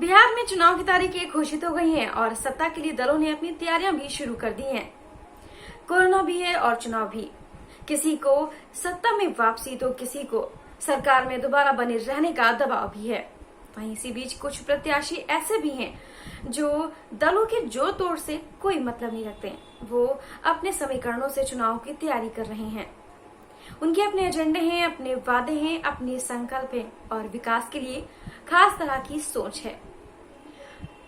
बिहार में चुनाव की तारीखें घोषित हो गई हैं और सत्ता के लिए दलों ने अपनी तैयारियां भी शुरू कर दी हैं। कोरोना भी है और चुनाव भी। किसी को सत्ता में वापसी तो किसी को सरकार में दोबारा बने रहने का दबाव भी है। वहीं इसी बीच कुछ प्रत्याशी ऐसे भी हैं जो दलों के जोड़ तोड़ से कोई मतलब नहीं रखते। वो अपने समीकरणों से चुनाव की तैयारी कर रहे हैं। उनके अपने एजेंडे हैं, अपने वादे हैं, अपने संकल्प हैं और विकास के लिए खास तरह की सोच है।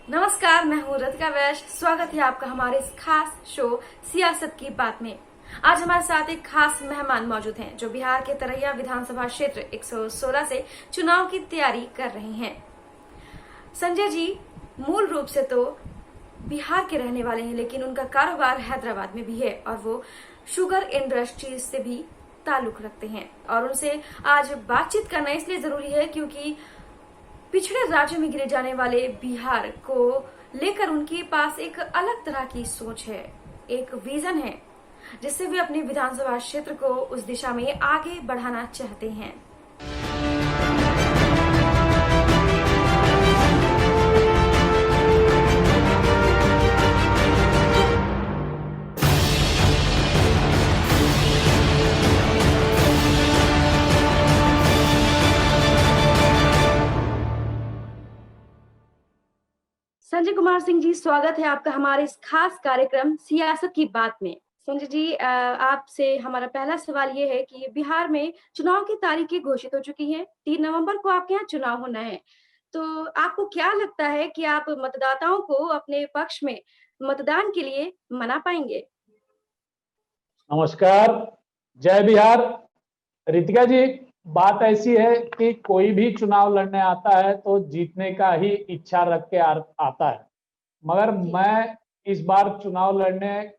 नमस्कार, मैं हूँ रतिका वैश्य। स्वागत है आपका हमारे इस खास शो सियासत की बात में। आज हमारे साथ एक खास मेहमान मौजूद हैं जो बिहार के तरैया विधानसभा क्षेत्र 116 से चुनाव की तैयारी कर रहे हैं। संजय जी मूल रूप से तो बिहार के रहने वाले हैं, लेकिन उनका कारोबार हैदराबाद में भी है और वो शुगर इंडस्ट्रीज से भी ताल्लुक रखते हैं। और उनसे आज बातचीत करना इसलिए जरूरी है क्योंकि पिछड़े राज्यों में गिने जाने वाले बिहार को लेकर उनके पास एक अलग तरह की सोच है, एक विजन है जिससे वे अपने विधानसभा क्षेत्र को उस दिशा में आगे बढ़ाना चाहते हैं। संजय कुमार सिंह जी, स्वागत है आपका हमारे इस खास कार्यक्रम सियासत की बात में। संजय जी, आपसे हमारा पहला सवाल ये है कि बिहार में चुनाव की तारीखें घोषित हो चुकी हैं। 3 नवंबर को आपके यहाँ चुनाव होना है, तो आपको क्या लगता है कि आप मतदाताओं को अपने पक्ष में मतदान के लिए मना पाएंगे? नमस्कार, जय बिहार। रितिका जी, बात ऐसी है कि कोई भी चुनाव लड़ने आता है तो जीतने का ही इच्छा रख के आता है, मगर मैं इस बार चुनाव लड़ने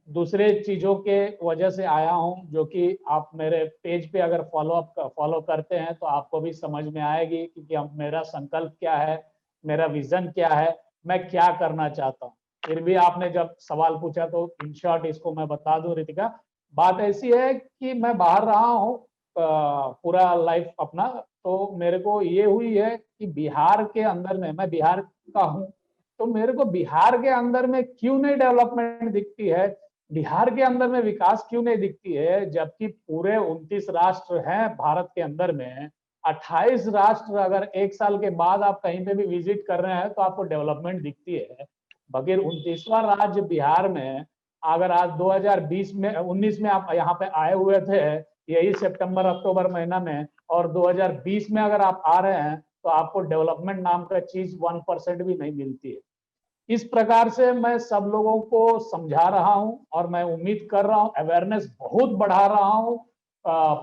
दूसरे चीजों के वजह से आया हूं, जो कि आप मेरे पेज पे अगर फॉलो करते हैं तो आपको भी समझ में आएगी कि अब मेरा संकल्प क्या है, मेरा विजन क्या है, मैं क्या करना चाहता हूं। फिर भी आपने जब सवाल पूछा तो इन शॉर्ट इसको मैं बता दूं। रितिका, बात ऐसी है कि मैं बाहर रहा हूँ पूरा लाइफ अपना, तो मेरे को ये हुई है कि बिहार के अंदर में, मैं बिहार का हूँ, तो मेरे को बिहार के अंदर में क्यों नहीं डेवलपमेंट दिखती है, बिहार के अंदर में विकास क्यों नहीं दिखती है, जबकि पूरे 29 राष्ट्र हैं भारत के अंदर में। 28 राष्ट्र अगर एक साल के बाद आप कहीं पे भी विजिट कर रहे हैं तो आपको डेवलपमेंट दिखती है। बगैर 29वां राज्य बिहार में, अगर आज 2020 में 19 में आप यहाँ पे आए हुए थे यही सितंबर अक्टूबर महीना में, और 2020 में अगर आप आ रहे हैं तो आपको डेवलपमेंट नाम का चीज 1% भी नहीं मिलती है। इस प्रकार से मैं सब लोगों को समझा रहा हूं और मैं उम्मीद कर रहा हूं, अवेयरनेस बहुत बढ़ा रहा हूं,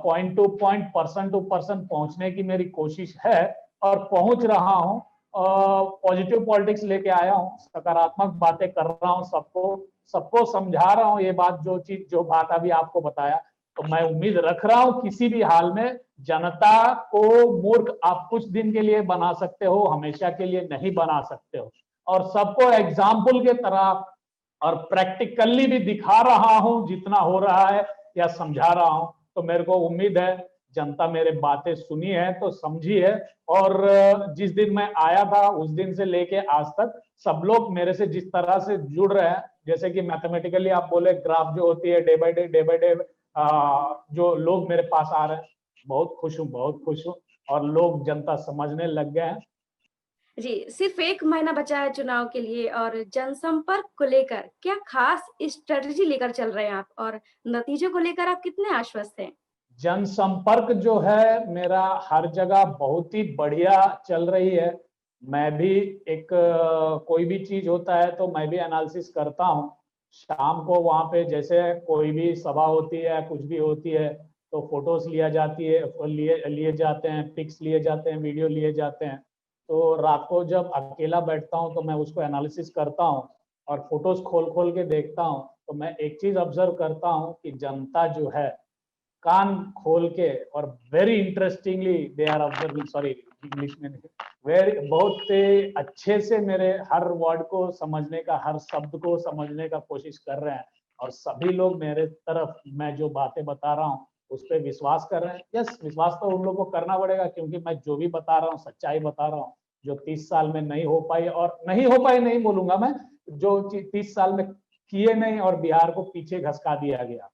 point to point, person to person पहुंचने की मेरी कोशिश है और पहुंच रहा हूं। पॉजिटिव पॉलिटिक्स लेके आया हूं, सकारात्मक बातें कर रहा हूं, सबको सबको समझा रहा हूं। ये बात जो बात अभी आपको बताया, तो मैं उम्मीद रख रहा हूं किसी भी हाल में जनता को मूर्ख आप कुछ दिन के लिए बना सकते हो, हमेशा के लिए नहीं बना सकते हो। और सबको एग्जाम्पल के तरह और प्रैक्टिकली भी दिखा रहा हूं जितना हो रहा है या समझा रहा हूं। तो मेरे को उम्मीद है जनता मेरे बातें सुनी है तो समझी है। और जिस दिन मैं आया था उस दिन से लेके आज तक सब लोग मेरे से जिस तरह से जुड़ रहे हैं, जैसे कि मैथमेटिकली आप बोले ग्राफ जो होती है, डे बाय डे जो लोग मेरे पास आ रहे हैं, बहुत खुश हूँ, बहुत खुश हूँ। और लोग, जनता समझने लग गए हैं। जी, सिर्फ 1 महीना बचा है चुनाव के लिए और जनसंपर्क को लेकर क्या खास स्ट्रेटजी लेकर चल रहे हैं आप, और नतीजों को लेकर आप कितने आश्वस्त हैं? जनसंपर्क जो है मेरा हर जगह बहुत ही बढ़िया चल रही है। मैं भी एक कोई भी चीज होता है तो मैं भी एनालिसिस करता हूँ। शाम को वहां पे जैसे कोई भी सभा होती है, कुछ भी होती है, तो फोटोज लिया जाती है, लिए लिए जाते हैं, पिक्स लिए जाते हैं, वीडियो लिए जाते हैं। तो रात को जब अकेला बैठता हूँ तो मैं उसको एनालिसिस करता हूँ और फोटोज खोल खोल के देखता हूँ। तो मैं एक चीज ऑब्जर्व करता हूँ कि जनता जो है कान खोल के और very interestingly they are observing, sorry English में नहीं, वेरी बहुत अच्छे से मेरे हर वर्ड को समझने का, हर शब्द को समझने का कोशिश कर रहे हैं। और सभी लोग मेरे तरफ मैं जो बातें बता रहा हूँ उस पर विश्वास कर रहे हैं। यस, विश्वास तो उन लोगों को करना पड़ेगा क्योंकि मैं जो भी बता रहा हूँ सच्चाई बता रहा हूँ। जो 30 साल में नहीं हो पाई, और नहीं हो पाई नहीं बोलूंगा मैं, जो 30 साल में किए नहीं और बिहार को पीछे घसका दिया गया।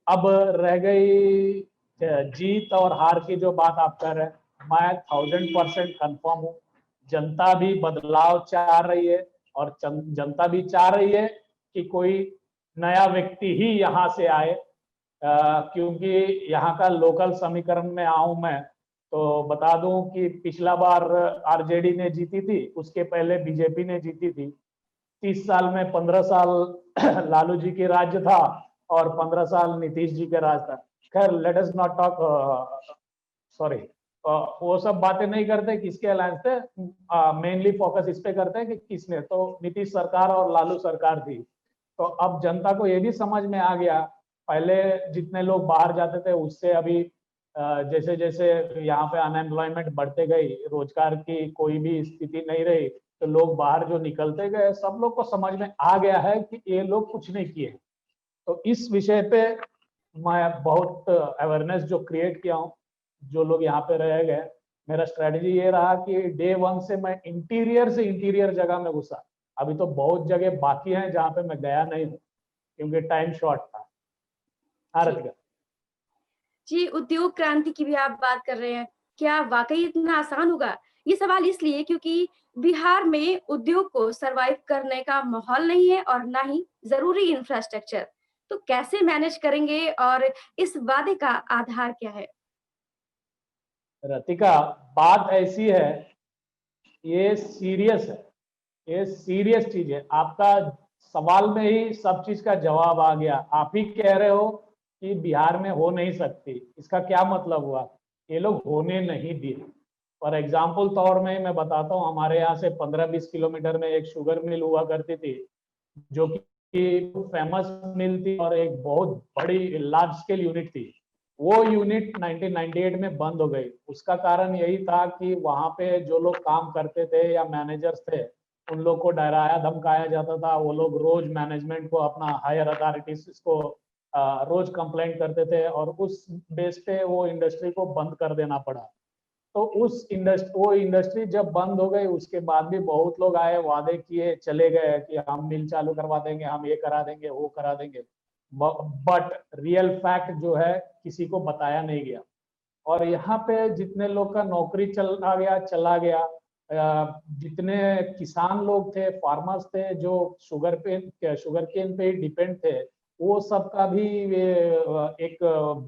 अब रह गई जीत और हार की जो बात आप कर रहे हैं, मैं 1000% कंफर्म हूँ। जनता भी बदलाव चाह रही है और जनता भी चाह रही है कि कोई नया व्यक्ति ही यहाँ से आए, क्योंकि यहाँ का लोकल समीकरण में आऊं मैं तो बता दूं कि पिछला बार आरजेडी ने जीती थी, उसके पहले बीजेपी ने जीती थी। 30 साल में 15 साल लालू जी की राज्य था और 15 साल नीतीश जी का राज था। खैर, let us not talk, sorry, वो सब बातें नहीं करते किसके अलायंस थे, मेनली फोकस इस पे करते हैं कि किसने, तो नीतीश सरकार और लालू सरकार थी। तो अब जनता को ये भी समझ में आ गया, पहले जितने लोग बाहर जाते थे उससे अभी जैसे जैसे यहाँ पे अनएम्प्लॉयमेंट बढ़ते गई, रोजगार की कोई भी स्थिति नहीं रही, तो लोग बाहर जो निकलते गए, सब लोग को समझ में आ गया है कि ये लोग कुछ नहीं किए। तो इस विषय पे मैं बहुत अवेयरनेस जो क्रिएट किया हूँ, जो लोग यहाँ पे रह गए, मेरा स्ट्रेटजी ये रहा कि डे 1 से मैं इंटीरियर से इंटीरियर जगह में घुसा। अभी तो बहुत जगह बाकी हैं जहाँ पे मैं गया नहीं हूँ क्योंकि टाइम शॉर्ट था। जी जी, उद्योग क्रांति की भी आप बात कर रहे हैं, क्या वाकई इतना आसान होगा? ये सवाल इसलिए क्योंकि बिहार में उद्योग को सरवाइव करने का माहौल नहीं है और ना ही जरूरी इंफ्रास्ट्रक्चर। तो कैसे मैनेज करेंगे और इस वादे का आधार क्या है? रतिका, बात ऐसी है, ये सीरियस है, ये सीरियस चीज है। आपका सवाल में ही सब चीज का जवाब आ गया। आप ही कह रहे हो कि बिहार में हो नहीं सकती, इसका क्या मतलब हुआ? ये लोग होने नहीं दिए। फॉर एग्जाम्पल तौर में मैं बताता हूँ, हमारे यहाँ से 15-20 किलोमीटर में एक शुगर मिल हुआ करती थी, जो कि फेमस मिल थी और एक बहुत बड़ी लार्ज स्केल यूनिट थी। वो यूनिट 1998 में बंद हो गई। उसका कारण यही था कि वहां पे जो लोग काम करते थे या मैनेजर्स थे, उन लोग को डराया धमकाया जाता था। वो लोग रोज मैनेजमेंट को, अपना हायर अथॉरिटीज को रोज कंप्लेंट करते थे और उस बेस पे वो इंडस्ट्री को बंद कर देना पड़ा। तो वो इंडस्ट्री जब बंद हो गई, उसके बाद भी बहुत लोग आए, वादे किए, चले गए कि हम मिल चालू करवा देंगे, हम ये करा देंगे, वो करा देंगे। बट रियल फैक्ट जो है किसी को बताया नहीं गया। और यहाँ पे जितने लोग का नौकरी चला गया, जितने किसान लोग थे, फार्मर्स थे, जो शुगर केन पे ही डिपेंड थे, वो सब का भी एक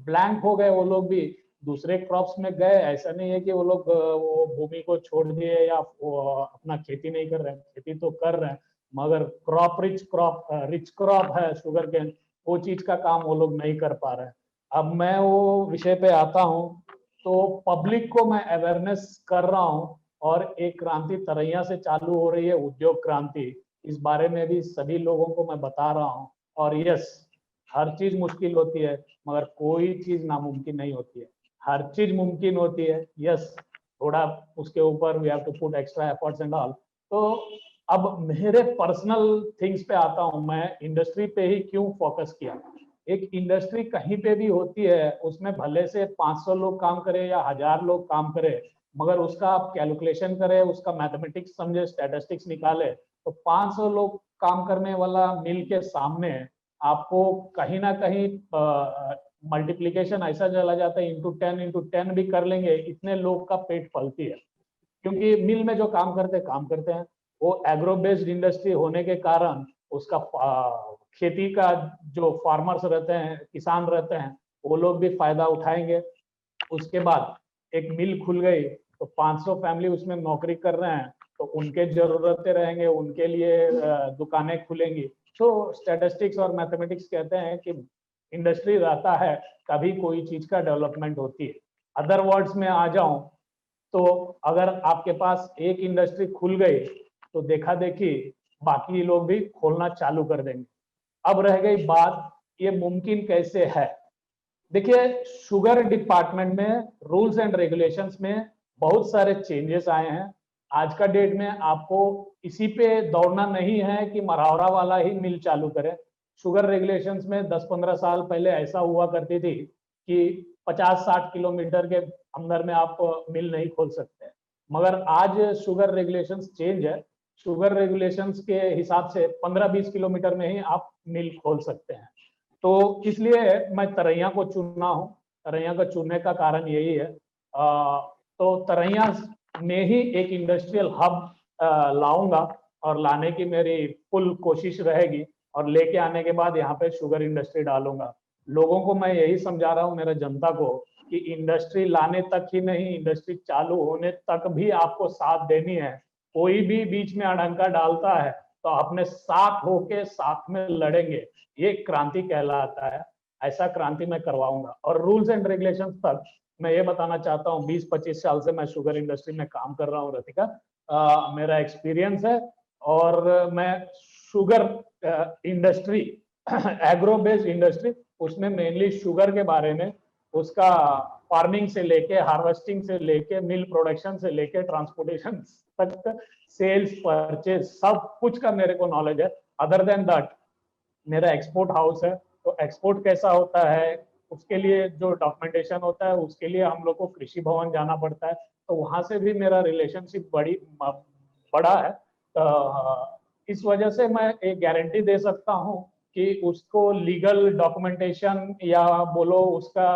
ब्लैंक हो गए। वो लोग भी दूसरे क्रॉप्स में गए। ऐसा नहीं है कि वो लोग वो भूमि को छोड़ दिए या वो अपना खेती नहीं कर रहे हैं, खेती तो कर रहे हैं, मगर रिच क्रॉप है शुगर केन, वो चीज का काम वो लोग नहीं कर पा रहे हैं। अब मैं वो विषय पे आता हूँ, तो पब्लिक को मैं अवेयरनेस कर रहा हूँ और एक क्रांति तरैया से चालू हो रही है, उद्योग क्रांति। इस बारे में भी सभी लोगों को मैं बता रहा हूँ। और यस, हर चीज मुश्किल होती है मगर कोई चीज नामुमकिन नहीं होती है, हर चीज मुमकिन होती है। यस, थोड़ा उसके ऊपर we have to put extra efforts and all. तो अब मेरे पर्सनल थिंग्स पे आता हूँ, मैं इंडस्ट्री पे ही क्यों फोकस किया। एक इंडस्ट्री कहीं पे भी होती है, उसमें भले से 500 लोग काम करें या 1000 लोग काम करें, मगर उसका आप कैलकुलेशन करें, उसका मैथमेटिक्स समझे, स्टैटिस्टिक्स निकाले, तो 500 लोग काम करने वाला मिल के सामने आपको कहीं ना कहीं मल्टीप्लीकेशन ऐसा चला जाता है, इंटू 10 भी कर लेंगे, इतने लोग का पेट पलती है। क्योंकि मिल में जो काम करते हैं, वो एग्रो बेस्ड इंडस्ट्री होने के कारण उसका खेती का जो फार्मर्स रहते हैं, किसान रहते हैं, वो लोग भी फायदा उठाएंगे। उसके बाद एक मिल खुल गई तो 500 फैमिली उसमें नौकरी कर रहे हैं, तो उनके जरूरतें रहेंगे, उनके लिए दुकानें खुलेंगी। तो स्टैटिस्टिक्स और मैथमेटिक्स कहते हैं कि इंडस्ट्री रहता है तभी कोई चीज का डेवलपमेंट होती है। अदर वर्ड्स में आ जाऊं तो अगर आपके पास एक इंडस्ट्री खुल गई तो देखा देखी बाकी लोग भी खोलना चालू कर देंगे। अब रह गई बात, ये मुमकिन कैसे है। देखिए, शुगर डिपार्टमेंट में रूल्स एंड रेगुलेशंस में बहुत सारे चेंजेस आए हैं। आज का डेट में आपको इसी पे दौड़ना नहीं है कि मरौरा वाला ही मिल चालू करे। शुगर रेगुलेशंस में 10-15 साल पहले ऐसा हुआ करती थी कि 50-60 किलोमीटर के अंदर में आप मिल नहीं खोल सकते। मगर आज शुगर रेगुलेशंस चेंज है। शुगर रेगुलेशंस के हिसाब से 15-20 किलोमीटर में ही आप मिल खोल सकते हैं। तो इसलिए मैं तरैया को चुना हूँ। तरैया का चुनने का कारण यही है। तो तरैया में ही एक इंडस्ट्रियल हब लाऊंगा और लाने की मेरी फुल कोशिश रहेगी, और लेके आने के बाद यहाँ पे शुगर इंडस्ट्री डालूंगा। लोगों को मैं यही समझा रहा हूँ, मेरे जनता को, कि इंडस्ट्री लाने तक ही नहीं, इंडस्ट्री चालू होने तक भी आपको साथ देनी है। कोई भी बीच में अड़ंका डालता है तो अपने साथ होके साथ में लड़ेंगे, ये क्रांति कहलाता है। ऐसा क्रांति मैं करवाऊंगा। और रूल्स एंड रेगुलेशंस तक मैं ये बताना चाहता हूँ, 20-25 साल से मैं शुगर इंडस्ट्री में काम कर रहा हूँ रतिका। मेरा एक्सपीरियंस है, और मैं sugar industry agro based industry, उसमें मेनली शुगर के बारे में, उसका फार्मिंग से लेके, हार्वेस्टिंग से लेके, मिल प्रोडक्शन से लेके, ट्रांसपोर्टेशन तक, सेल्स, परचेज, सब कुछ का मेरे को नॉलेज है। अदर देन दैट मेरा एक्सपोर्ट हाउस है, तो एक्सपोर्ट कैसा होता है उसके लिए जो डॉक्यूमेंटेशन होता है, उसके लिए हम लोग को कृषि भवन जाना पड़ता है। तो वहां से भी मेरा रिलेशनशिप बड़ा है। तो इस वजह से मैं एक गारंटी दे सकता हूँ कि उसको लीगल डॉक्यूमेंटेशन या बोलो उसका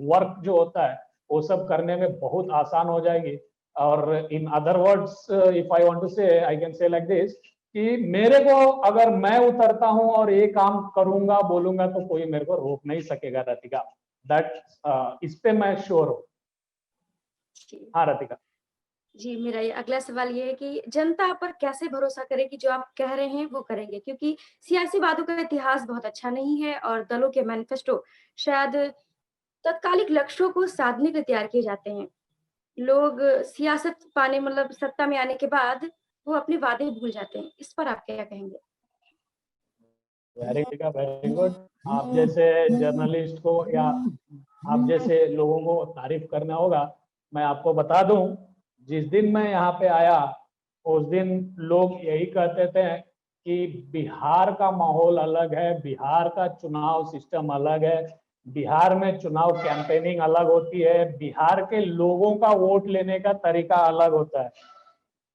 वर्क जो होता है वो सब करने में बहुत आसान हो जाएगी। और in other words, if I want to say, I can say like this, कि मेरे को अगर मैं उतरता हूं और ये काम करूंगा बोलूंगा तो कोई मेरे को रोक नहीं सकेगा रतिका। दैट इस पे मैं श्योर हूँ। जी हाँ रतिका। जी, मेरा ये अगला सवाल ये है कि जनता पर कैसे भरोसा करे कि जो आप कह रहे हैं वो करेंगे? क्योंकि सियासी वादों का इतिहास बहुत अच्छा नहीं है और दलों के मैनिफेस्टो शायद तात्कालिक लक्ष्यों को साधने के लिए तैयार किए जाते हैं। लोग सियासत पाने मतलब सत्ता में आने के बाद वो अपने वादे भूल जाते हैं। इस पर आप क्या कहेंगे? Very good. आप जैसे जर्नलिस्ट को या आप जैसे लोगों को तारीफ करना होगा। मैं आपको बता दूं, जिस दिन मैं यहाँ पे आया उस दिन लोग यही कहते थे कि बिहार का माहौल अलग है, बिहार का चुनाव सिस्टम अलग है, बिहार में चुनाव कैंपेनिंग अलग होती है, बिहार के लोगों का वोट लेने का तरीका अलग होता है।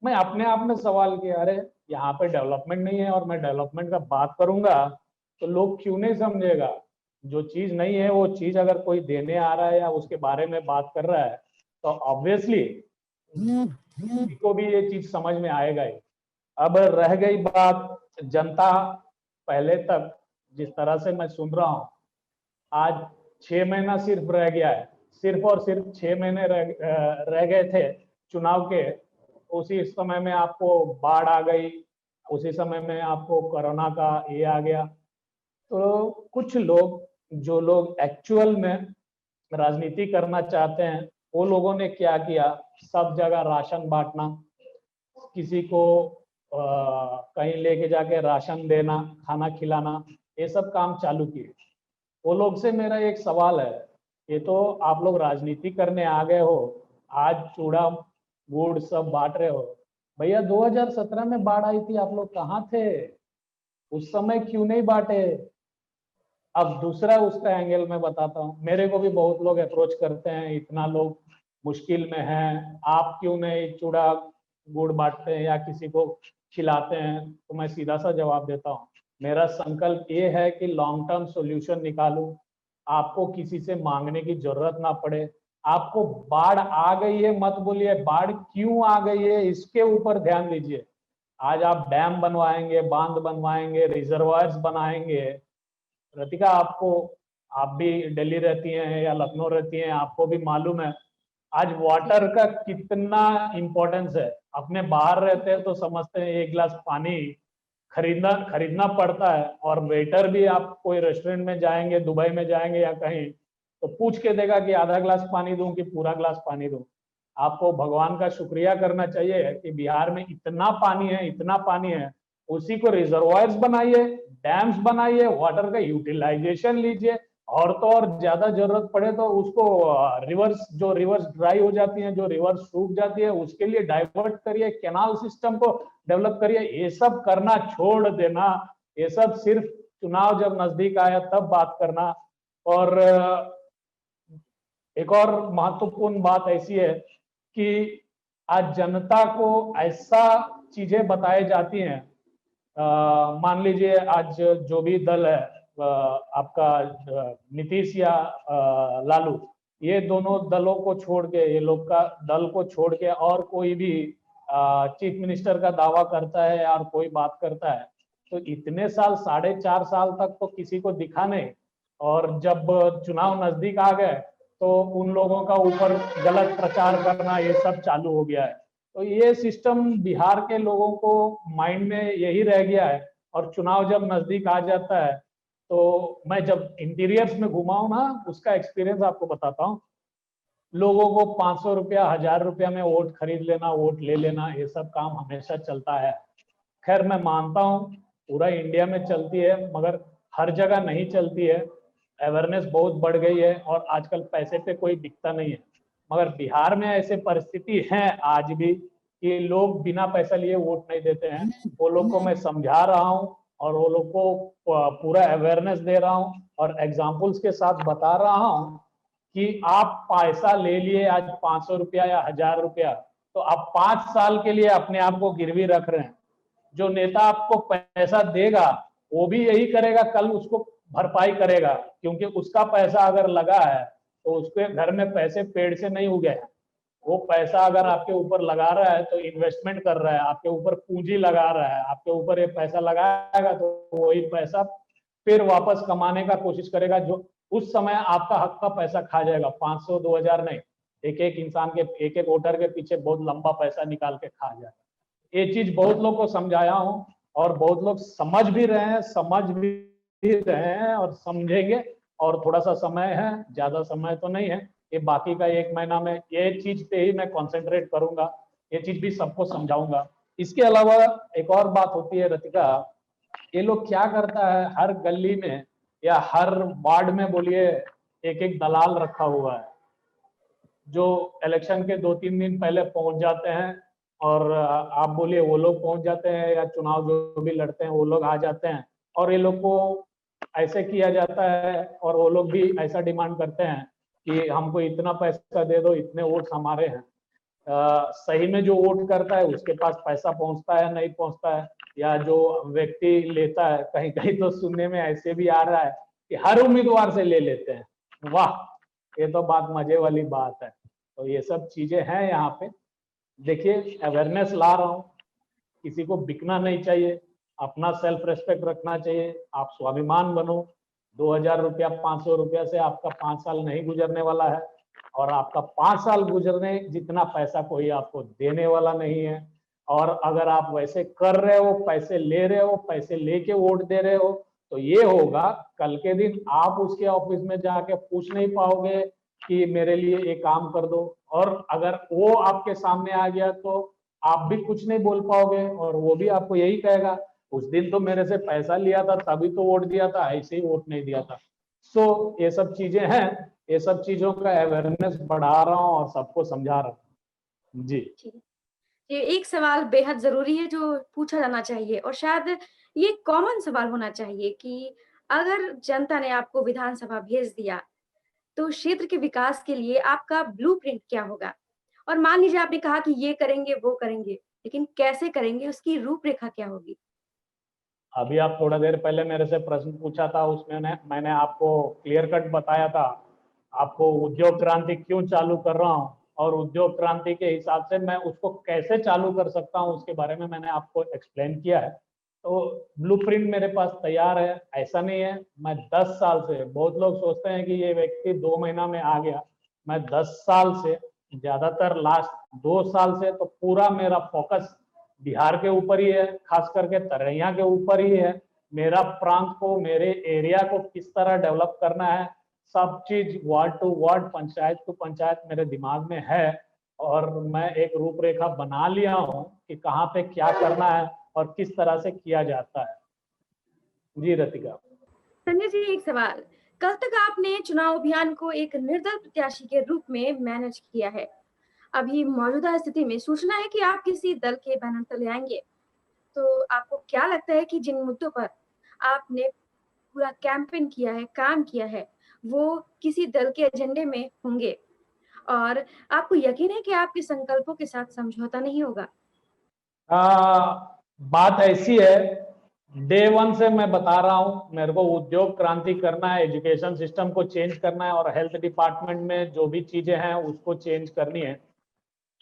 मैं अपने आप में सवाल किया, अरे यहाँ पे डेवलपमेंट नहीं है और मैं डेवलपमेंट का बात करूंगा तो लोग क्यों नहीं समझेगा। जो चीज नहीं है वो चीज अगर कोई देने आ रहा है या उसके बारे में बात कर रहा है तो ऑब्वियसली को भी ये चीज समझ में आएगा ही। अब रह गई बात जनता, पहले तक जिस तरह से मैं सुन रहा हूँ, आज 6 महीना सिर्फ रह गया है, सिर्फ और सिर्फ 6 महीने रह गए थे चुनाव के। उसी समय में आपको बाढ़ आ गई, उसी समय में आपको कोरोना का ये आ गया। तो कुछ लोग, जो लोग एक्चुअल में राजनीति करना चाहते हैं, वो लोगों ने क्या किया, सब जगह राशन बांटना, किसी को कहीं लेके जाके राशन देना, खाना खिलाना, ये सब काम चालू किए। वो लोग से मेरा एक सवाल है, ये तो आप लोग राजनीति करने आ गए हो, आज चूड़ा गुड़ सब बांट रहे हो। भैया 2017 में बाढ़ आई थी, आप लोग कहाँ थे? उस समय क्यों नहीं बांटे? अब दूसरा उसका एंगल मैं बताता हूँ। मेरे को भी बहुत लोग अप्रोच करते हैं, इतना लोग मुश्किल में हैं, आप क्यों नहीं चूड़ा गुड़ बांटते हैं या किसी को खिलाते हैं? तो मैं सीधा सा जवाब देता हूँ, मेरा संकल्प ये है कि लॉन्ग टर्म सॉल्यूशन निकालूं, आपको किसी से मांगने की जरूरत ना पड़े। आपको बाढ़ आ गई है मत बोलिए, बाढ़ क्यों आ गई है इसके ऊपर ध्यान दीजिए। आज आप डैम बनवाएंगे, बांध बनवाएंगे, रिजर्वायर्स बनाएंगे। रतिका, आपको, आप भी दिल्ली रहती हैं या लखनऊ रहती हैं, आपको भी मालूम है आज वाटर का कितना इंपॉर्टेंस है। अपने बाहर रहते हैं तो समझते हैं एक गिलास पानी खरीदना खरीदना पड़ता है, और वेटर भी, आप कोई रेस्टोरेंट में जाएंगे, दुबई में जाएंगे या कहीं, तो पूछ के देगा कि आधा गिलास पानी दूं कि पूरा गिलास पानी दूं। आपको भगवान का शुक्रिया करना चाहिए कि बिहार में इतना पानी है, इतना पानी है। उसी को रिजर्वायर्स बनाइए, डैम्स बनाइए, वाटर का यूटिलाइजेशन लीजिए, और तो और ज्यादा जरूरत पड़े तो उसको रिवर्स, जो रिवर्स ड्राई हो जाती है, जो रिवर्स सूख जाती है, उसके लिए डाइवर्ट करिए, कैनाल सिस्टम को डेवलप करिए। ये सब करना छोड़ देना, ये सब सिर्फ चुनाव जब नजदीक आया तब बात करना। और एक और महत्वपूर्ण बात ऐसी है कि आज जनता को ऐसा चीजें बताई जाती हैं। मान लीजिए आज जो भी दल है, आपका नीतीश या लालू, ये दोनों दलों को छोड़ के, ये लोग का दल को छोड़ के और कोई भी चीफ मिनिस्टर का दावा करता है और कोई बात करता है, तो इतने साल, 4.5 साल तक तो किसी को दिखा नहीं। और जब चुनाव नजदीक आ गए तो उन लोगों का ऊपर गलत प्रचार करना ये सब चालू हो गया है। तो ये सिस्टम बिहार के लोगों को माइंड में यही रह गया है। और चुनाव जब नजदीक आ जाता है, तो मैं जब इंटीरियर्स में घुमा हूं ना, उसका एक्सपीरियंस आपको बताता हूँ। लोगों को 500 रुपया, 1000 रुपया में वोट खरीद लेना, वोट ले लेना, ये सब काम हमेशा चलता है। खैर मैं मानता हूँ पूरा इंडिया में चलती है, मगर हर जगह नहीं चलती है। अवेयरनेस बहुत बढ़ गई है और आजकल पैसे पे कोई दिखता नहीं है। मगर बिहार में ऐसे परिस्थिति है आज भी कि लोग बिना पैसा लिए वोट नहीं देते हैं। वो लोग को मैं समझा रहा हूँ और वो लोग को पूरा अवेयरनेस दे रहा हूँ और एग्जाम्पल्स के साथ बता रहा हूँ कि आप पैसा ले लिए आज 500 रुपया या 1000 रुपया, तो आप 5 साल के लिए अपने आप को गिरवी रख रहे हैं। जो नेता आपको पैसा देगा वो भी यही करेगा, कल उसको भरपाई करेगा, क्योंकि उसका पैसा अगर लगा है तो उसके घर में पैसे पेड़ से नहीं उगे हैं। वो पैसा अगर आपके ऊपर लगा रहा है तो इन्वेस्टमेंट कर रहा है, आपके ऊपर पूंजी लगा रहा है, आपके ऊपर ये पैसा लगाएगा तो वही पैसा फिर वापस कमाने का कोशिश करेगा, जो उस समय आपका हक का पैसा खा जाएगा। 500 2000 नहीं, एक एक इंसान के, एक एक वोटर के पीछे बहुत लंबा पैसा निकाल के खा जाएगा। ये चीज बहुत लोग को समझाया हूँ और बहुत लोग समझ भी रहे हैं, समझ भी रहे हैं और समझेंगे। और थोड़ा सा समय है, ज्यादा समय तो नहीं है, ये बाकी का 1 महीना में ये चीज पे ही मैं कंसंट्रेट करूंगा, ये चीज भी सबको समझाऊंगा। इसके अलावा एक और बात होती है रतिका, ये लोग क्या करता है, हर गली में या हर वार्ड में बोलिए एक एक दलाल रखा हुआ है, जो इलेक्शन के 2-3 दिन पहले पहुंच जाते हैं। और आप बोलिए वो लोग पहुंच जाते हैं या चुनाव जो भी लड़ते हैं वो लोग आ जाते हैं, और ये लोग को ऐसे किया जाता है और वो लोग भी ऐसा डिमांड करते हैं कि हमको इतना पैसा दे दो, इतने वोट हमारे हैं। सही में जो वोट करता है उसके पास पैसा पहुंचता है नहीं पहुंचता है, या जो व्यक्ति लेता है, कहीं कहीं तो सुनने में ऐसे भी आ रहा है कि हर उम्मीदवार से ले लेते हैं। वाह, ये तो बात मजे वाली बात है। तो ये सब चीजें हैं यहाँ पे। देखिए अवेयरनेस ला रहा हूँ, किसी को बिकना नहीं चाहिए, अपना सेल्फ रेस्पेक्ट रखना चाहिए, आप स्वाभिमान बनो। 2000 रुपया, 500 रुपया से आपका 5 साल नहीं गुजरने वाला है, और आपका 5 साल गुजरने जितना पैसा कोई आपको देने वाला नहीं है। और अगर आप वैसे कर रहे हो, पैसे ले रहे हो, पैसे लेके वोट दे रहे हो, तो ये होगा कल के दिन आप उसके ऑफिस में जाके पूछ नहीं पाओगे कि मेरे लिए ये काम कर दो। और अगर वो आपके सामने आ गया तो आप भी कुछ नहीं बोल पाओगे, और वो भी आपको यही कहेगा उस दिन तो मेरे से पैसा लिया था तभी तो वोट दिया था, ऐसे ही वोट नहीं दिया था। सो ये सब चीजें हैं, ये सब चीजों का अवेयरनेस बढ़ा रहा हूँ और सबको समझा रहा हूँ जी। जी। ये एक सवाल बेहद ज़रूरी है जो पूछा जाना चाहिए और शायद ये कॉमन सवाल होना चाहिए कि अगर जनता ने आपको विधानसभा भेज दिया, तो क्षेत्र के विकास के लिए आपका ब्लूप्रिंट क्या होगा? और मान लीजिए आपने कहा कि ये करेंगे, वो करेंगे, लेकिन कैसे करेंगे, उसकी रूपरेखा क्या होगी? अभी आप थोड़ा देर पहले मेरे से प्रश्न पूछा था, उसमें मैंने आपको क्लियर कट बताया था आपको उद्योग क्रांति क्यों चालू कर रहा हूँ, और उद्योग क्रांति के हिसाब से मैं उसको कैसे चालू कर सकता हूँ उसके बारे में मैंने आपको एक्सप्लेन किया है। तो ब्लूप्रिंट मेरे पास तैयार है, ऐसा नहीं है मैं 10 साल से, बहुत लोग सोचते हैं कि ये व्यक्ति 2 महीना में आ गया, मैं 10 साल से, ज्यादातर लास्ट 2 साल से तो पूरा मेरा फोकस बिहार के ऊपर ही है, खास करके तरैया के ऊपर ही है। मेरा प्रांत को, मेरे एरिया को किस तरह डेवलप करना है, सब चीज ward to ward, panchayat to panchayat मेरे दिमाग में है। और मैं एक रूपरेखा बना लिया हूँ कि कहाँ पे क्या करना है और किस तरह से किया जाता है। जी रतिका। संजय जी, एक सवाल। कल तक आपने चुनाव अभियान को एक निर्दल प्रत्याशी के रूप में मैनेज किया है। अभी मौजूदा स्थिति में सूचना है कि आप किसी दल के बैनर तले आएँगे। तो आपको क्या लगता है कि जिन मुद्दों पर आपने पूरा कैंपेन किया है, काम किया है, वो किसी दल के एजेंडे में होंगे? और आपको यकीन है कि आपके संकल्पों के साथ समझौता नहीं होगा? बात ऐसी है, डे वन से मैं बता रहा हूं, मेरे को उद्योग क्रांति करना है, एजुकेशन सिस्टम को चेंज करना है और हेल्थ डिपार्टमेंट में जो भी चीजें हैं उसको चेंज करनी है।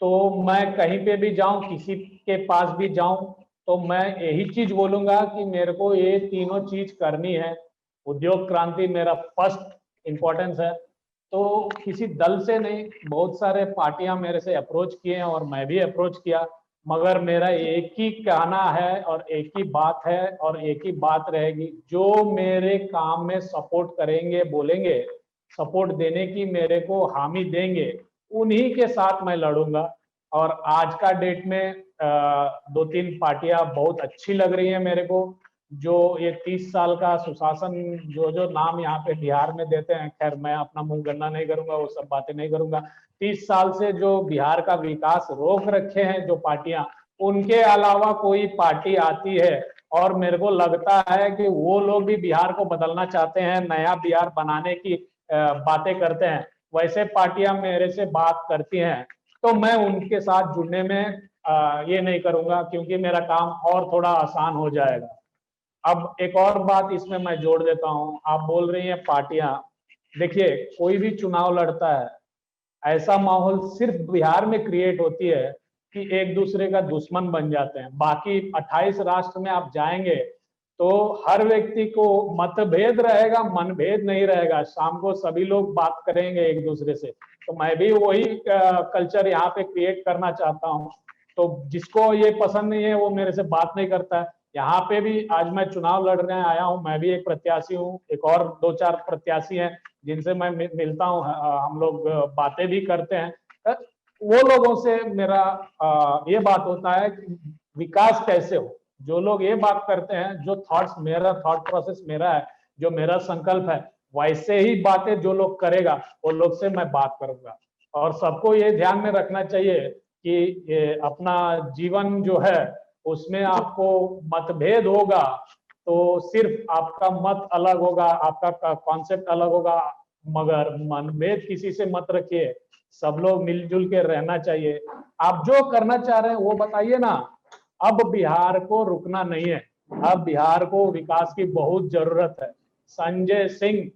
तो मैं कहीं पे भी जाऊं, किसी के पास भी जाऊं, तो मैं यही चीज बोलूंगा कि मेरे को ये तीनों चीज करनी है। उद्योग क्रांति मेरा फर्स्ट इम्पोर्टेंस है। तो किसी दल से नहीं, बहुत सारे पार्टियां मेरे से अप्रोच किए हैं और मैं भी अप्रोच किया, मगर मेरा एक ही कहना है और एक ही बात है और एक ही बात रहेगी, जो मेरे काम में सपोर्ट करेंगे, बोलेंगे, सपोर्ट देने की मेरे को हामी देंगे, उन्हीं के साथ मैं लड़ूंगा। और आज का डेट में दो तीन पार्टियां बहुत अच्छी लग रही हैं मेरे को। जो ये 30 साल का सुशासन, जो जो नाम यहाँ पे बिहार में देते हैं, खैर मैं अपना मुंह गंदा नहीं करूंगा, वो सब बातें नहीं करूंगा। 30 साल से जो बिहार का विकास रोक रखे हैं जो पार्टियां, उनके अलावा कोई पार्टी आती है और मेरे को लगता है कि वो लोग भी बिहार को बदलना चाहते हैं, नया बिहार बनाने की बातें करते हैं, वैसे पार्टियां मेरे से बात करती हैं, तो मैं उनके साथ जुड़ने में ये नहीं करूंगा, क्योंकि मेरा काम और थोड़ा आसान हो जाएगा। अब एक और बात इसमें मैं जोड़ देता हूं, आप बोल रही हैं पार्टियां, देखिए कोई भी चुनाव लड़ता है, ऐसा माहौल सिर्फ बिहार में क्रिएट होती है कि एक दूसरे का दुश्मन बन जाते हैं। बाकी 28 राष्ट्र में आप जाएंगे तो हर व्यक्ति को मतभेद रहेगा, मनभेद नहीं रहेगा, शाम को सभी लोग बात करेंगे एक दूसरे से। तो मैं भी वही कल्चर यहाँ पे क्रिएट करना चाहता हूँ। तो जिसको ये पसंद नहीं है वो मेरे से बात नहीं करता है। यहाँ पे भी आज मैं चुनाव लड़ने आया हूँ, मैं भी एक प्रत्याशी हूँ, एक और दो चार प्रत्याशी हैं जिनसे मैं मिलता हूँ, हम लोग बातें भी करते हैं। वो लोगों से मेरा ये बात होता है कि विकास कैसे हो। जो लोग ये बात करते हैं, जो थॉट्स, मेरा थॉट प्रोसेस मेरा है, जो मेरा संकल्प है, वैसे ही बातें जो लोग करेगा वो लोग से मैं बात करूंगा। और सबको ये ध्यान में रखना चाहिए कि ये अपना जीवन जो है उसमें आपको मतभेद होगा तो सिर्फ आपका मत अलग होगा, आपका कॉन्सेप्ट अलग होगा, मगर मनभेद किसी से मत रखिए, सब लोग मिलजुल के रहना चाहिए। आप जो करना चाह रहे हैं वो बताइए ना। अब बिहार को रुकना नहीं है, अब बिहार को विकास की बहुत जरूरत है। संजय सिंह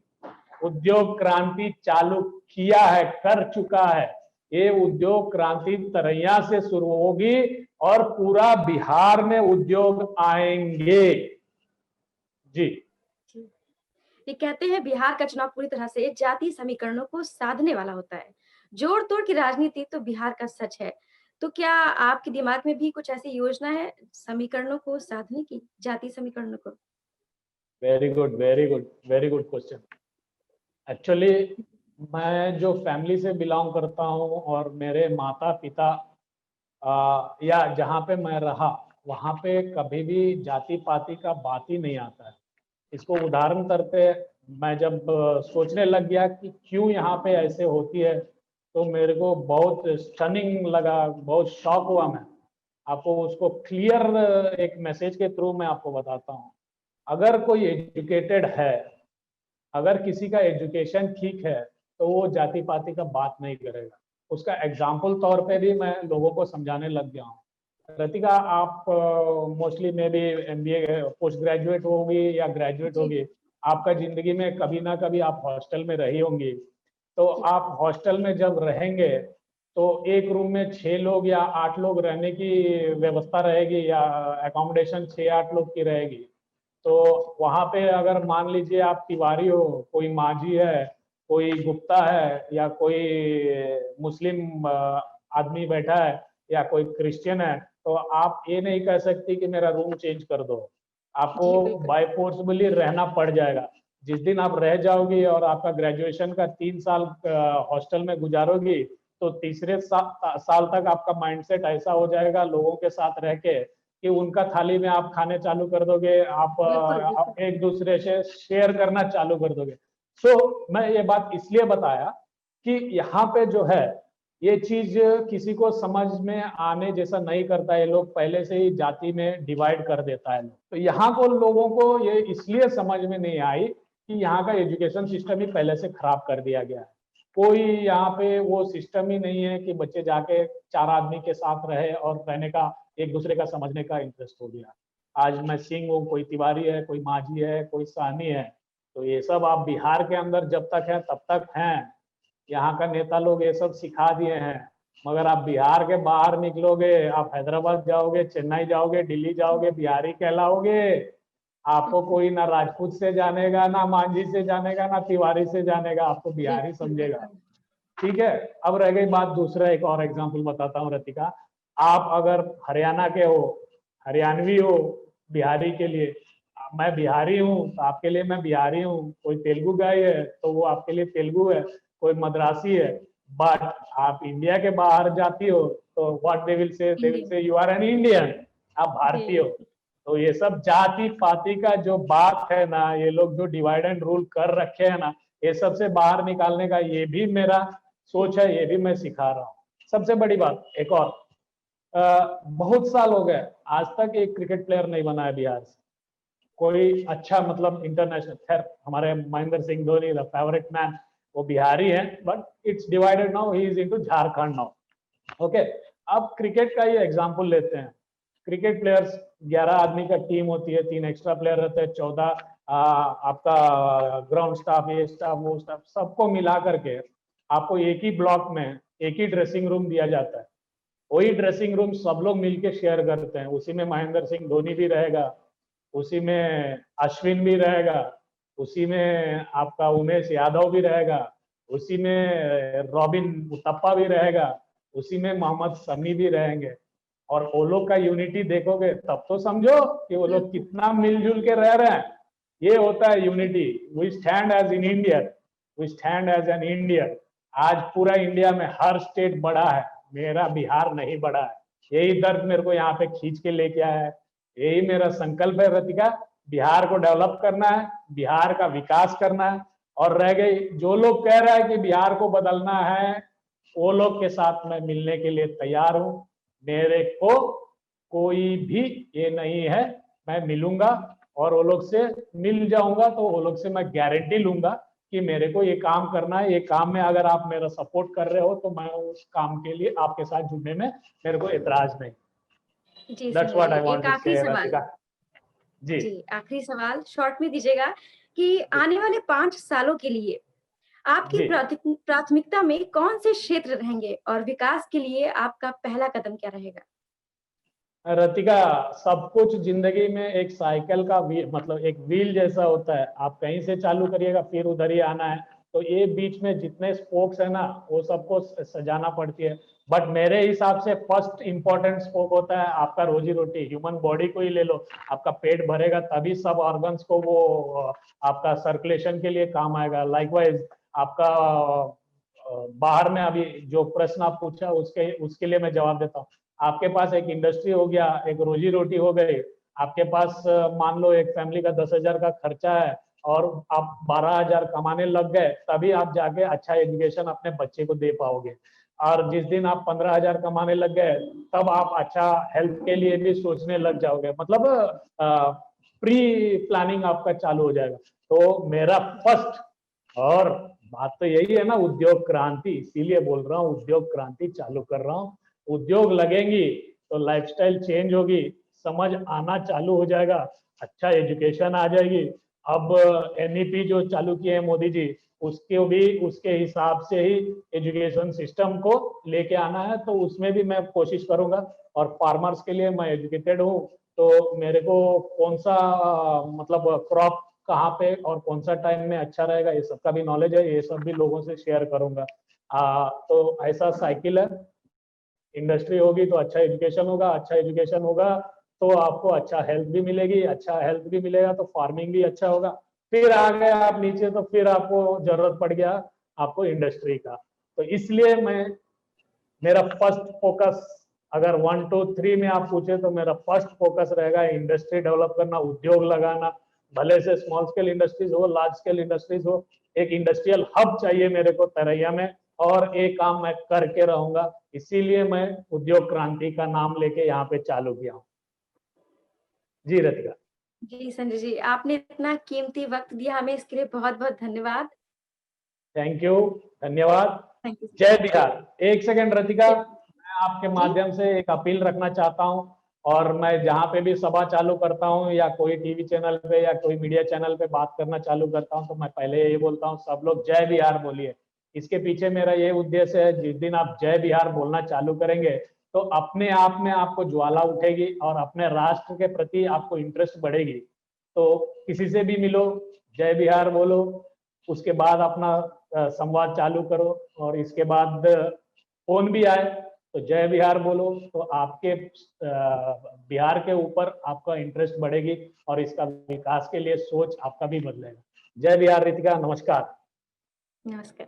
उद्योग क्रांति चालू किया है, कर चुका है। ये उद्योग क्रांति तरैया से शुरू होगी और पूरा बिहार में उद्योग आएंगे। जी। ये कहते हैं बिहार का चुनाव पूरी तरह से जातीय समीकरणों को साधने वाला होता है। जोड़ तोड़ की राजनीति तो बिहार का सच है। तो क्या आपके दिमाग में भी कुछ ऐसी योजना है समीकरणों को साधने की, जातीय समीकरणों को? Very good, very good, very good question. Actually मैं जो फैमिली से बिलोंग करता हूँ और मेरे माता पिता या जहाँ पे मैं रहा वहाँ पे कभी भी जाति पाति का बात ही नहीं आता है। इसको उदाहरण करते मैं जब सोचने लग गया कि क्यों यहाँ पे ऐसे होती है, तो मेरे को बहुत स्टनिंग लगा, बहुत शॉक हुआ। मैं आपको उसको क्लियर एक मैसेज के थ्रू मैं आपको बताता हूँ। अगर कोई एजुकेटेड है, अगर किसी का एजुकेशन ठीक है, तो वो जाति पाति का बात नहीं करेगा। उसका एग्जाम्पल तौर पे भी मैं लोगों को समझाने लग गया हूँ। रतिका, आप मोस्टली में भी एमबीए पोस्ट ग्रेजुएट होगी या ग्रेजुएट होगी, आपका जिंदगी में कभी ना कभी आप हॉस्टल में रही होंगी। तो आप हॉस्टल में जब रहेंगे तो एक रूम में 6 लोग या 8 लोग रहने की व्यवस्था रहेगी, या एकोमोडेशन 6-8 लोग की रहेगी। तो वहां पे अगर मान लीजिए आप तिवारी हो, कोई माझी है, कोई गुप्ता है, या कोई मुस्लिम आदमी बैठा है, या कोई क्रिश्चियन है, तो आप ये नहीं कह सकती कि मेरा रूम चेंज कर दो। आपको बाय फोर्सबली रहना पड़ जाएगा। जिस दिन आप रह जाओगी और आपका ग्रेजुएशन का 3 साल हॉस्टल में गुजारोगी, तो तीसरे साल तक आपका माइंडसेट ऐसा हो जाएगा लोगों के साथ रह के कि उनका थाली में आप खाने चालू कर दोगे, आप एक दूसरे से शेयर करना चालू कर दोगे। सो मैं ये बात इसलिए बताया कि यहाँ पे जो है ये चीज किसी को समझ में आने जैसा नहीं करता है। लोग पहले से ही जाति में डिवाइड कर देता है। तो यहाँ को लोगों को ये इसलिए समझ में नहीं आई कि यहाँ का एजुकेशन सिस्टम ही पहले से खराब कर दिया गया है। कोई यहाँ पे वो सिस्टम ही नहीं है कि बच्चे जाके 4 आदमी के साथ रहे और रहने का, एक दूसरे का समझने का इंटरेस्ट हो गया। आज मैं सिंह हूँ, कोई तिवारी है, कोई माझी है, कोई साहनी है, तो ये सब आप बिहार के अंदर जब तक है तब तक हैं। यहाँ का नेता लोग ये सब सिखा दिए हैं। मगर आप बिहार के बाहर निकलोगे, आप हैदराबाद जाओगे, चेन्नई जाओगे, दिल्ली जाओगे, बिहारी कहलाओगे। आपको कोई ना राजपूत से जानेगा, ना मांझी से जानेगा, ना तिवारी से जानेगा, आपको बिहारी बिल्कुल समझेगा। बिल्कुल। ठीक है। अब रह गई बात, दूसरा एक और एग्जांपल बताता हूँ रतिका। आप अगर हरियाणा के हो, हरियाणवी हो, बिहारी के लिए मैं बिहारी हूँ तो आपके लिए मैं बिहारी हूँ। कोई तेलुगु गाय है तो वो आपके लिए तेलुगु है, कोई मद्रासी है। बट आप इंडिया के बाहर जाती हो तो व्हाट दे विल इंडियन। से यू आर एन इंडियन, आप भारतीय हो। जी तो ये सब जाति पाति का जो बात है ना, ये लोग जो डिवाइड एंड रूल कर रखे हैं ना, ये सबसे बाहर निकालने का ये भी मेरा सोच है, ये भी मैं सिखा रहा हूँ। सबसे बड़ी बात एक और, बहुत साल हो गए आज तक एक क्रिकेट प्लेयर नहीं बना है बिहार से, कोई अच्छा मतलब इंटरनेशनल। खैर हमारे Mahendra Singh Dhoni the favourite man, वो बिहारी है, but it's divided now, he is into Jharkhand now. Okay. अब क्रिकेट का ये एग्जांपल लेते हैं। क्रिकेट प्लेयर्स 11 आदमी का टीम होती है, 3 एक्स्ट्रा प्लेयर रहते हैं, 14 आपका ग्राउंड स्टाफ, ये स्टाफ वो स्टाफ, सबको मिला करके आपको एक ही ब्लॉक में एक ही ड्रेसिंग रूम दिया जाता है। वही ड्रेसिंग रूम सब लोग मिलके शेयर करते हैं। उसी में महेंद्र सिंह धोनी भी रहेगा, उसी में अश्विन भी रहेगा, उसी में आपका उमेश यादव भी रहेगा, उसी में रॉबिन उतप्पा भी रहेगा, उसी में मोहम्मद शमी भी रहेंगे। और वो लोग का यूनिटी देखोगे तब तो समझो कि वो लोग बिल्कुल। कितना मिलजुल के रह रहे हैं। ये होता है unity. We stand as in Indian, we stand as an Indian. आज पूरा इंडिया में हर स्टेट बड़ा है, मेरा बिहार नहीं बड़ा है। यही दर्द मेरे को यहाँ पे खींच के लेके आया है। यही मेरा संकल्प है रतिका, बिहार को डेवलप करना है, बिहार का विकास करना है। और रह गई, जो लोग कह रहे हैं कि बिहार को बदलना है, वो लोग के साथ मैं मिलने के लिए तैयार हूं। मेरे को कोई भी ये नहीं है, मैं मिलूंगा और वो लोग से मिल जाऊंगा तो वो लोग से मैं गारंटी लूंगा कि मेरे को ये काम करना है। ये काम में अगर आप मेरा सपोर्ट कर रहे हो तो मैं उस काम के लिए आपके साथ जुड़ने में मेरे को एतराज नहीं। जी दैट्स संजय व्हाट जी, आई वांट एक टू आखिरी से सवाल। रतिका। जी जी आखिरी सवाल शॉर्ट में दीजिएगा कि जी आने वाले 5 सालों के लिए आपकी जी प्राथमिकता में कौन से क्षेत्र रहेंगे और विकास के लिए आपका पहला कदम क्या रहेगा? रतिका, सब कुछ जिंदगी में एक साइकिल का मतलब एक व्हील जैसा होता है। आप कहीं से चालू करिएगा फिर उधर ही आना है। तो ये बीच में जितने स्पोक्स है ना, वो सबको सजाना पड़ती है। बट मेरे हिसाब से फर्स्ट इंपॉर्टेंट स्पोक होता है आपका रोजी रोटी। ह्यूमन बॉडी को ही ले लो, आपका पेट भरेगा तभी सब ऑर्गन्स को वो आपका सर्कुलेशन के लिए काम आएगा। लाइकवाइज आपका बाहर में अभी जो प्रश्न आप पूछा उसके उसके लिए मैं जवाब देता हूँ। आपके पास एक इंडस्ट्री हो गया, एक रोजी रोटी हो गई। आपके पास मान लो एक फैमिली का 10,000 का खर्चा है और आप 12,000 कमाने लग गए, तभी आप जाके अच्छा एजुकेशन अपने बच्चे को दे पाओगे। और जिस दिन आप 15,000 कमाने लग गए, तब आप अच्छा हेल्थ के लिए भी सोचने लग जाओगे। मतलब प्री प्लानिंग आपका चालू हो जाएगा। तो मेरा फर्स्ट, और बात तो यही है ना, उद्योग क्रांति, इसीलिए बोल रहा हूँ उद्योग क्रांति चालू कर रहा हूँ। उद्योग लगेंगी तो लाइफस्टाइल चेंज होगी, समझ आना चालू हो जाएगा, अच्छा एजुकेशन आ जाएगी। अब एनईपी जो चालू किए हैं मोदी जी, उसके भी उसके हिसाब से ही एजुकेशन सिस्टम को लेके आना है। तो उसमें भी मैं कोशिश करूंगा। और फार्मर्स के लिए मैं एजुकेटेड हूँ, तो मेरे को कौन सा मतलब क्रॉप कहाँ पे और कौन सा टाइम में अच्छा रहेगा, ये सब का भी नॉलेज है। ये सब भी लोगों से शेयर करूंगा। तो ऐसा साइकिल है। इंडस्ट्री होगी तो अच्छा एजुकेशन होगा, अच्छा एजुकेशन होगा तो आपको अच्छा हेल्थ भी मिलेगी, अच्छा हेल्थ भी मिलेगा तो फार्मिंग भी अच्छा होगा। फिर आ गए आप नीचे तो फिर आपको जरूरत पड़ गया आपको इंडस्ट्री का। तो इसलिए मैं, मेरा फर्स्ट फोकस, अगर 1 2 3 में आप पूछे तो मेरा फर्स्ट फोकस रहेगा इंडस्ट्री डेवलप करना, उद्योग लगाना। भले से स्मॉल स्केल इंडस्ट्रीज हो, लार्ज स्केल इंडस्ट्रीज हो, एक इंडस्ट्रियल हब चाहिए मेरे को तरैया में। और एक काम मैं करके रहूंगा, इसीलिए मैं उद्योग क्रांति का नाम लेके यहाँ पे चालू किया हूँ। जी रतिका। जी संजय जी, आपने इतना कीमती वक्त दिया हमें, इसके लिए बहुत बहुत धन्यवाद। थैंक यू, धन्यवाद। Thank you. जय बिहार। एक सेकंड रतिका, मैं आपके जी। माध्यम से एक अपील रखना चाहता हूं, और मैं जहां पे भी सभा चालू करता हूं या कोई टीवी चैनल पे या कोई मीडिया चैनल पे बात करना चालू करता हूं, तो मैं पहले ये बोलता हूं, सब लोग जय बिहार बोलिए। इसके पीछे मेरा ये उद्देश्य है, जिस दिन आप जय बिहार बोलना चालू करेंगे तो अपने आप में आपको ज्वाला उठेगी और अपने राष्ट्र के प्रति आपको इंटरेस्ट बढ़ेगी। तो किसी से भी मिलो, जय बिहार बोलो, उसके बाद अपना संवाद चालू करो, और इसके बाद फोन भी आए तो जय बिहार बोलो, तो आपके बिहार के ऊपर आपका इंटरेस्ट बढ़ेगी और इसका विकास के लिए सोच आपका भी बदलेगा। जय बिहार रितिका, नमस्कार। नमस्कार।